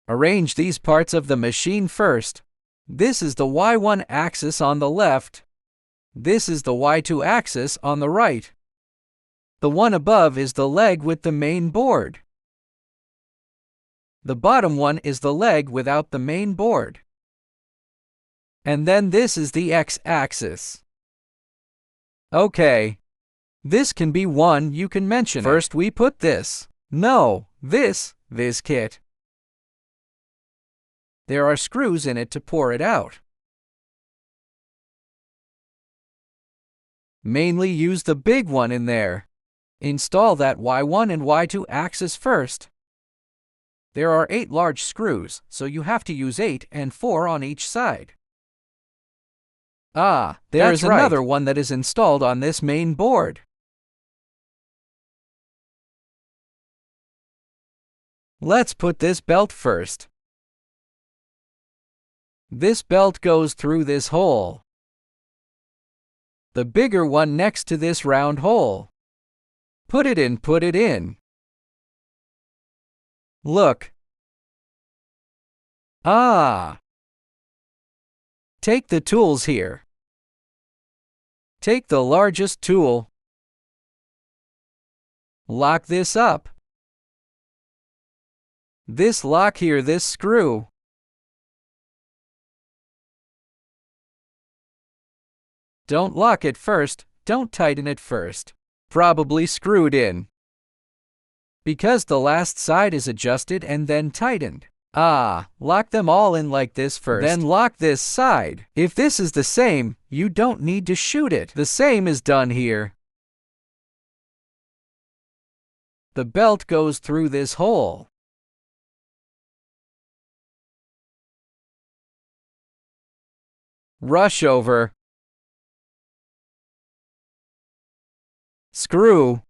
Arrange these parts of the machine first. This is the Y1 axis on the left. This is the Y2 axis on the right. The one above is the leg with the main board. The bottom one is the leg without the main board. And then this is the X-axis. Okay. This can be one you can mention. First we put this. No, this kit. There are screws in it to pour it out. Mainly use the big one in there. Install that Y1 and Y2 axis first. There are 8 large screws, so you have to use 8 and 4 on each side. Ah, there is another one that is installed on this main board. Let's put this belt first. This belt goes through this hole. The bigger one next to this round hole. Put it in. Look. Ah! Take the tools here. Take the largest tool. Lock this up. This lock here, this screw. Don't lock it first, don't tighten it first. Probably screwed in. Because the last side is adjusted and then tightened. Ah, lock them all in like this first. Then lock this side. If this is the same, you don't need to shoot it. The same is done here. The belt goes through this hole. Rush over. Screw.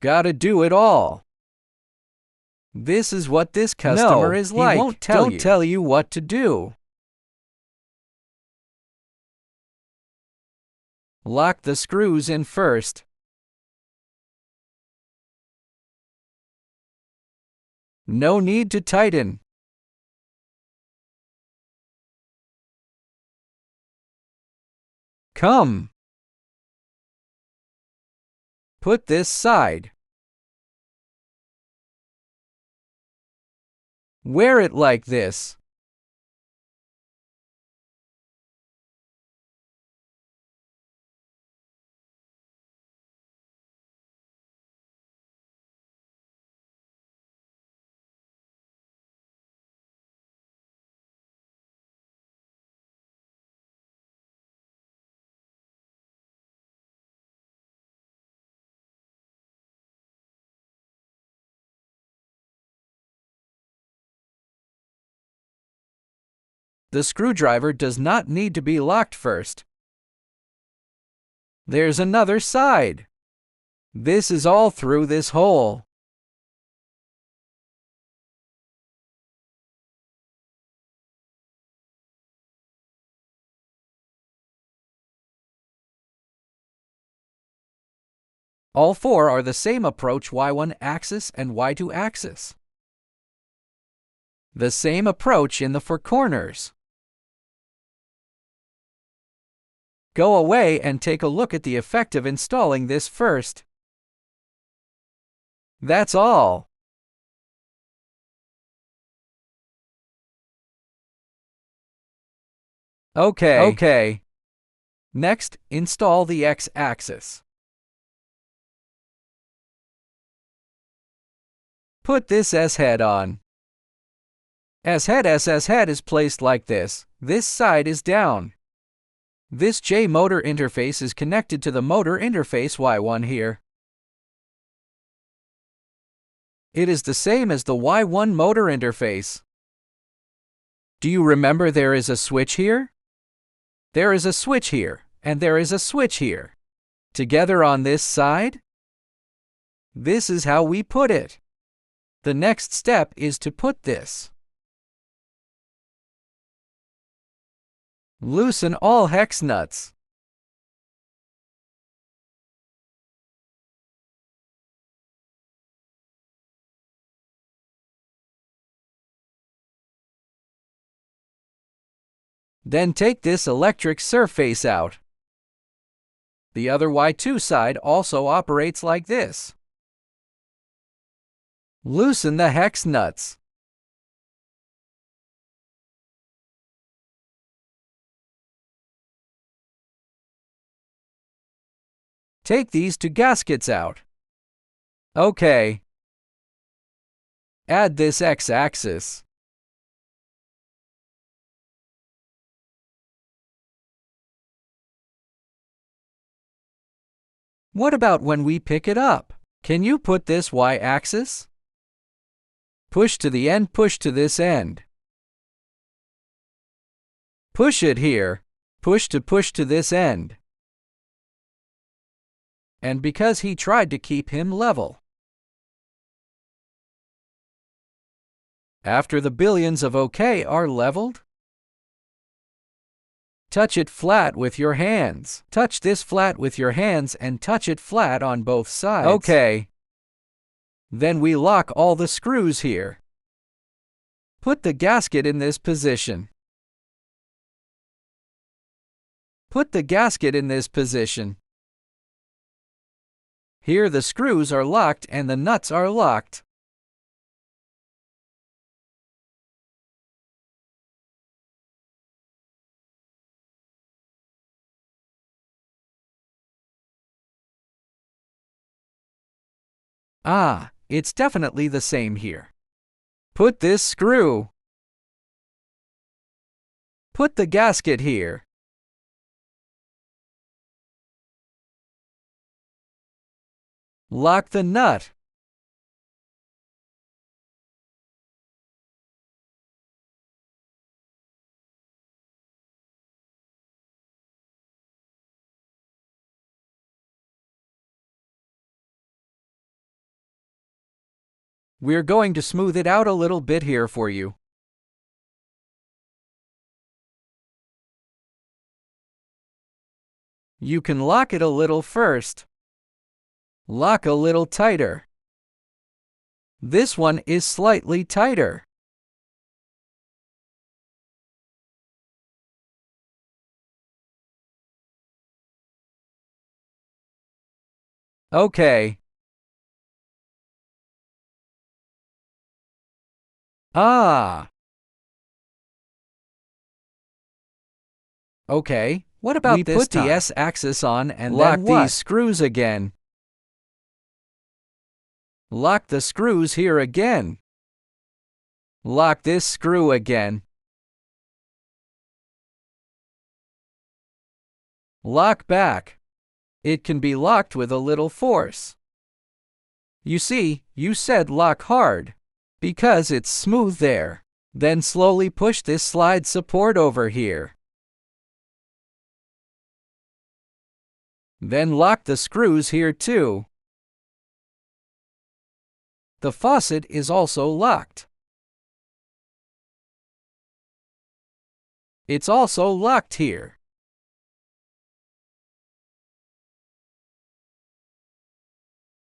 Gotta do it all. This is what this customer is like. He won't tell you what to do. Lock the screws in first. No need to tighten. Come. Put this side. Wear it like this. The screwdriver does not need to be locked first. There's another side. This is all through this hole. All 4 are the same approach, Y1 axis and Y2 axis. The same approach in the 4 corners. Go away and take a look at the effect of installing this first. That's all. Okay. Next, install the X-axis. Put this S-head on. S-head is placed like this. This side is down. This J motor interface is connected to the motor interface Y1 here. It is the same as the Y1 motor interface. Do you remember there is a switch here? There is a switch here, and there is a switch here. Together on this side? This is how we put it. The next step is to put this. Loosen all hex nuts. Then take this electric surface out. The other Y2 side also operates like this. Loosen the hex nuts. Take these two gaskets out. Okay. Add this X-axis. What about when we pick it up? Can you put this Y-axis? Push to the end, push to this end. Push it here, push to this end. And because he tried to keep him level. After the billions of OK are leveled, touch it flat with your hands. Touch this flat with your hands and touch it flat on both sides. Okay. Then we lock all the screws here. Put the gasket in this position. Put the gasket in this position. Here the screws are locked and the nuts are locked. Ah, it's definitely the same here. Put this screw. Put the gasket here. Lock the nut. We're going to smooth it out a little bit here for you. You can lock it a little first. Lock a little tighter. This one is slightly tighter. Okay. Ah. Okay, what about this put time? the S-axis on and Lock then what? these screws again. Lock the screws here again. Lock this screw again. Lock back. It can be locked with a little force. You see, you said lock hard, because it's smooth there. Then slowly push this slide support over here. Then lock the screws here too. The faucet is also locked. It's also locked here.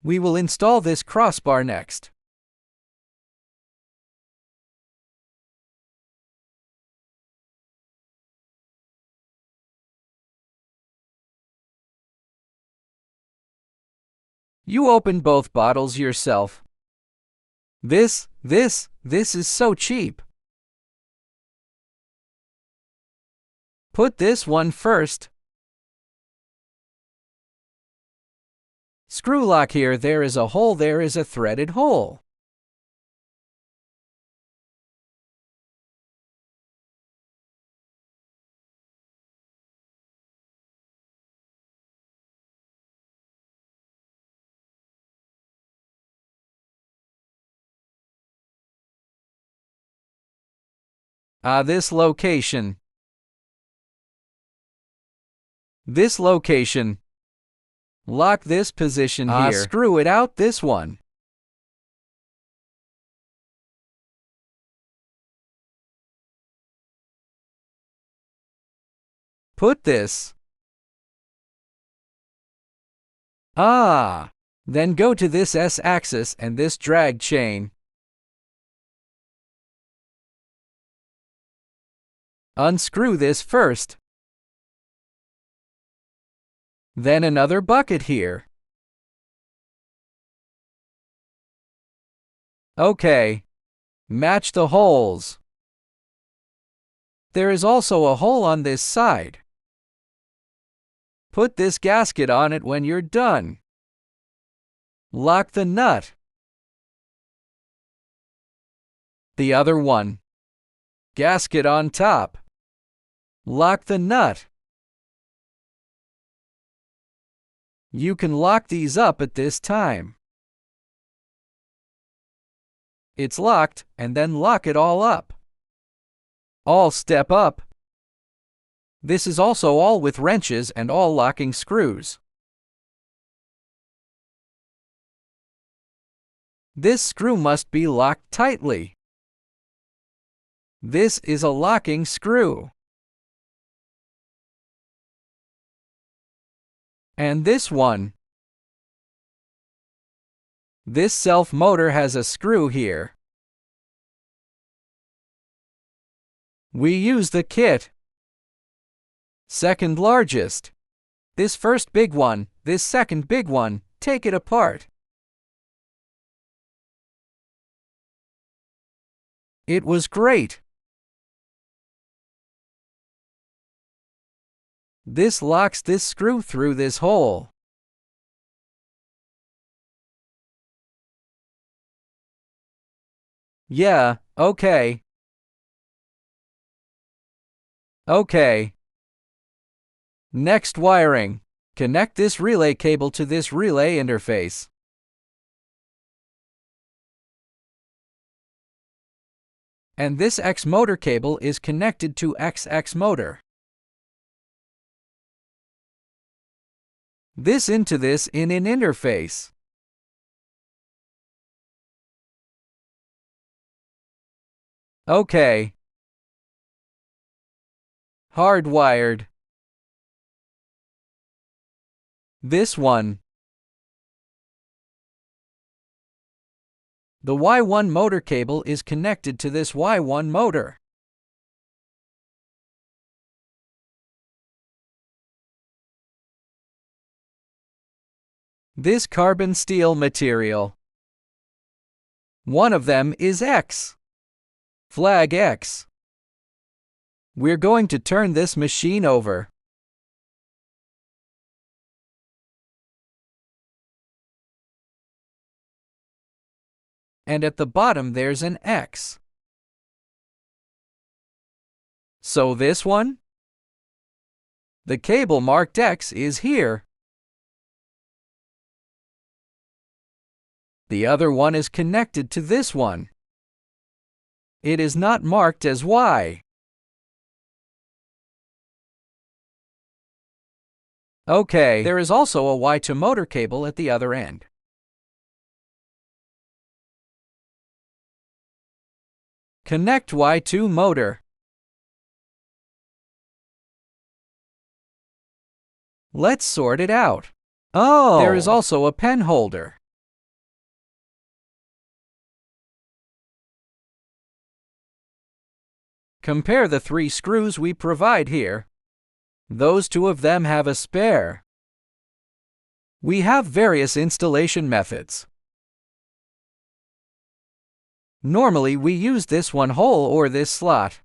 We will install this crossbar next. You open both bottles yourself. This is so cheap. Put this one first. Screw lock here, there is a hole, there is a threaded hole. This location. This location. Lock this position here. Screw it out this one. Put this. Then go to this S-axis and this drag chain. Unscrew this first. Then another bucket here. Okay. Match the holes. There is also a hole on this side. Put this gasket on it when you're done. Lock the nut. The other one. Gasket on top. Lock the nut. You can lock these up at this time. It's locked, and then lock it all up. All step up. This is also all with wrenches and all locking screws. This screw must be locked tightly. This is a locking screw. And this one. This self-motor has a screw here. We use the kit. Second largest. This first big one, this second big one, take it apart. It was great. This locks this screw through this hole. Yeah, okay. Okay. Next wiring. Connect this relay cable to this relay interface. And this X motor cable is connected to XX motor. This into this in an interface. Okay. Hardwired. This one. The Y1 motor cable is connected to this Y1 motor. This carbon steel material. One of them is X. Flag X. We're going to turn this machine over. And at the bottom there's an X. So this one? The cable marked X is here. The other one is connected to this one. It is not marked as Y. Okay, there is also a Y to motor cable at the other end. Connect Y to motor. Let's sort it out. Oh! There is also a pen holder. Compare the 3 screws we provide here. Those 2 of them have a spare. We have various installation methods. Normally we use this one hole or this slot.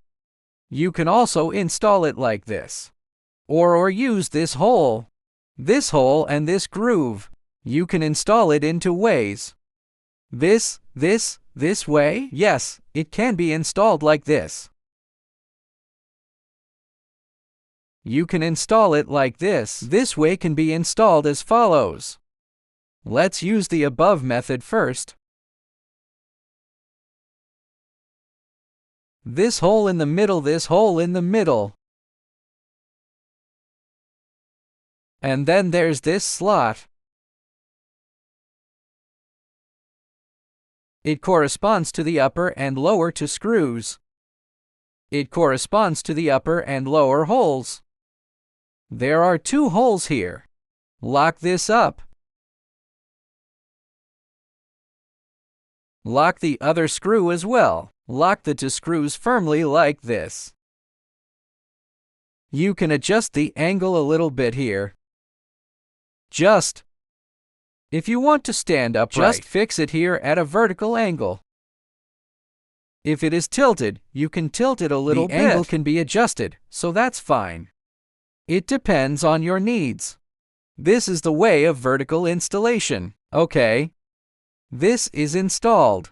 You can also install it like this. Or use this hole and this groove. You can install it in 2 ways. This way? Yes, it can be installed like this. You can install it like this. This way can be installed as follows. Let's use the above method first. This hole in the middle, this hole in the middle. And then there's this slot. It corresponds to the upper and lower to screws. It corresponds to the upper and lower holes. There are 2 holes here. Lock this up. Lock the other screw as well. Lock the 2 screws firmly like this. You can adjust the angle a little bit here. If you want to stand upright, just fix it here at a vertical angle. If it is tilted, you can tilt it a little bit. The angle can be adjusted, so that's fine. It depends on your needs. This is the way of vertical installation. Okay. This is installed.